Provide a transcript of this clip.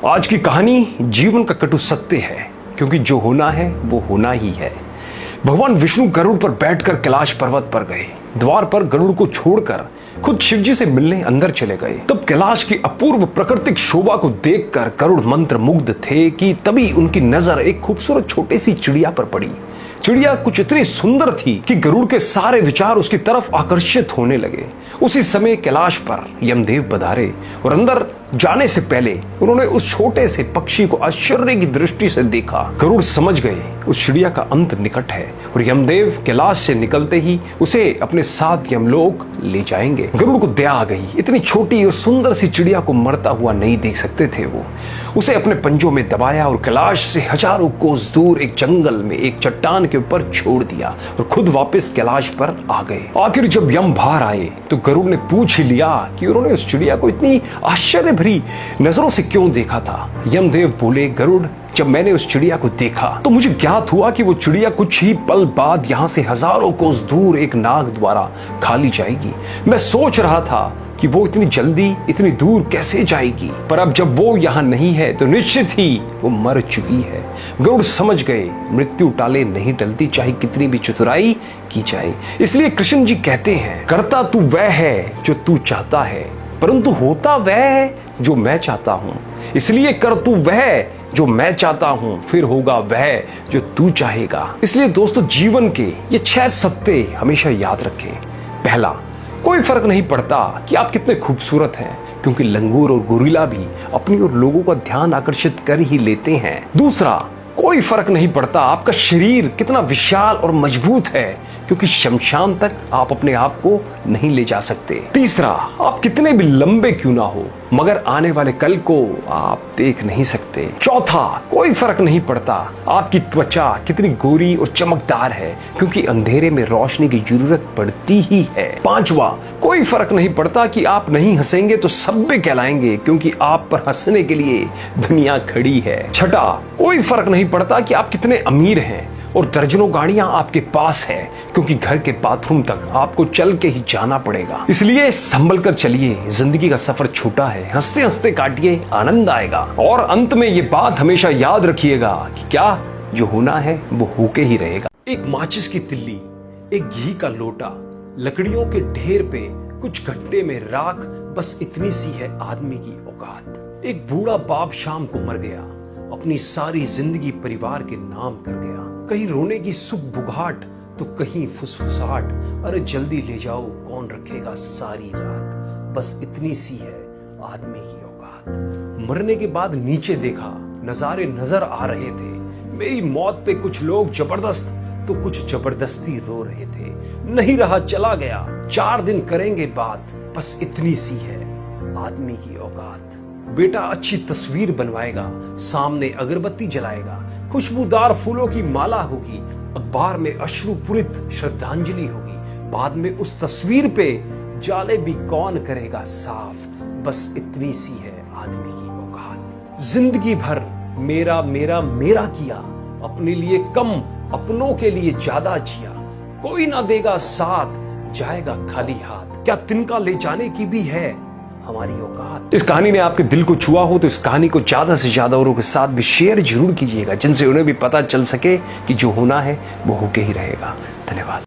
आज की कहानी जीवन का कटु सत्य है, क्योंकि जो होना है वो होना ही है। भगवान विष्णु गरुड़ पर बैठकर कैलाश पर्वत पर गए। द्वार पर गरुड़ को छोड़कर खुद शिवजी से मिलने अंदर चले गए। तब कैलाश की अपूर्व प्राकृतिक शोभा को देखकर गरुड़ मंत्र मुग्ध थे कि तभी उनकी नजर एक खूबसूरत छोटी सी चिड़िया पर पड़ी। चिड़िया कुछ इतनी सुंदर थी कि गरुड़ के सारे विचार उसकी तरफ आकर्षित होने लगे। उसी समय कैलाश पर यमदेव पधारे और अंदर जाने से पहले उन्होंने उस छोटे से पक्षी को आश्चर्य की दृष्टि से देखा। गरुड़ समझ गए उस चिड़िया का अंत निकट है और यमदेव कैलाश से निकलते ही उसे अपने साथ यमलोक ले जाएंगे। गरुड़ को दया आ गई। इतनी छोटी और सुंदर सी चिड़िया को मरता हुआ नहीं देख सकते थे वो। उसे अपने पंजों में दबाया और कैलाश से हजारों कोस दूर एक जंगल में एक चट्टान के ऊपर छोड़ दिया और खुद वापस कैलाश पर आ गए। आखिर जब यम बाहर आए तो गरुड़ ने पूछ ही लिया कि उन्होंने उस चिड़िया को इतनी आश्चर्य भरी नजरों से क्यों देखा था। यमदेव बोले, गरुड़, जब मैंने उस चिड़िया को देखा तो मुझे ज्ञात हुआ कि वो चिड़िया कुछ ही पल बाद यहाँ से हजारों कोस दूर एक नाग द्वारा खा ली जाएगी। मैं सोच रहा था कि वो इतनी जल्दी इतनी दूर कैसे जाएगी, पर अब जब वो यहाँ नहीं है तो निश्चित ही वो मर चुकी है। गरुड़ समझ गए मृत्यु टाले नहीं टलती, चाहे कितनी भी चतुराई की जाए। इसलिए कृष्ण जी कहते हैं, करता तू वह है जो तू चाहता है, परंतु होता वह है जो मैं चाहता हूं। इसलिए कर तू वह जो मैं चाहता हूं, फिर होगा वह जो तू चाहेगा। इसलिए दोस्तों, जीवन के ये 6 सत्य हमेशा याद रखें। पहला, कोई फर्क नहीं पड़ता कि आप कितने खूबसूरत हैं, क्योंकि लंगूर और गोरिल्ला भी अपनी और लोगों का ध्यान आकर्षित कर ही लेते हैं। दूसरा, कोई फर्क नहीं पड़ता आपका शरीर कितना विशाल और मजबूत है, क्योंकि शमशान तक आप अपने आप को नहीं ले जा सकते। तीसरा, आप कितने भी लंबे क्यों ना हो, मगर आने वाले कल को आप देख नहीं सकते। चौथा, कोई फर्क नहीं पड़ता आपकी त्वचा कितनी गोरी और चमकदार है, क्योंकि अंधेरे में रोशनी की जरूरत पड़ती ही है। पांचवा, कोई फर्क नहीं पड़ता कि आप नहीं हंसेंगे तो सभ्य कहलाएंगे, क्योंकि आप पर हंसने के लिए दुनिया खड़ी है। छठा, कोई फर्क नहीं पड़ता कि आप कितने अमीर हैं और दर्जनों गाड़ियां आपके पास है, क्योंकि घर के बाथरूम तक आपको चल के ही जाना पड़ेगा। इसलिए संभल कर चलिए, जिंदगी का सफर छोटा है, हंसते हंसते काटिए, आनंद आएगा। और अंत में ये बात हमेशा याद रखिएगा कि क्या जो होना है वो होके ही रहेगा। एक माचिस की तिल्ली, एक घी का लोटा, लकड़ियों के ढेर पे कुछ गड्ढे में राख, बस इतनी सी है आदमी की औकात। एक बूढ़ा बाप शाम को मर गया, अपनी सारी जिंदगी परिवार के नाम कर गया। कहीं रोने की सुख बुघाट तो कहीं फुसफुसाहट, अरे जल्दी ले जाओ कौन रखेगा सारी रात, बस इतनी सी है आदमी की औकात। मरने के बाद नीचे देखा, नजारे नजर आ रहे थे। मेरी मौत पे कुछ लोग जबरदस्त तो कुछ जबरदस्ती रो रहे थे। नहीं रहा चला गया, 4 दिन करेंगे बात, बस इतनी सी है आदमी की औकात। बेटा अच्छी तस्वीर बनवाएगा, सामने अगरबत्ती जलाएगा, खुशबूदार फूलों की माला होगी, अखबार में अश्रुपूरित श्रद्धांजलि होगी, बाद में उस तस्वीर पे जाले भी कौन करेगा साफ, बस इतनी सी है आदमी की औकात। जिंदगी भर मेरा मेरा मेरा किया, अपने लिए कम अपनों के लिए ज्यादा जिया, कोई ना देगा साथ, जाएगा खाली हाथ, क्या तिनका ले जाने की भी है हमारी औकात। इस कहानी ने आपके दिल को छुआ हो तो इस कहानी को ज्यादा से ज्यादा औरों के साथ भी शेयर जरूर कीजिएगा, जिनसे उन्हें भी पता चल सके कि जो होना है वो होके ही रहेगा। धन्यवाद।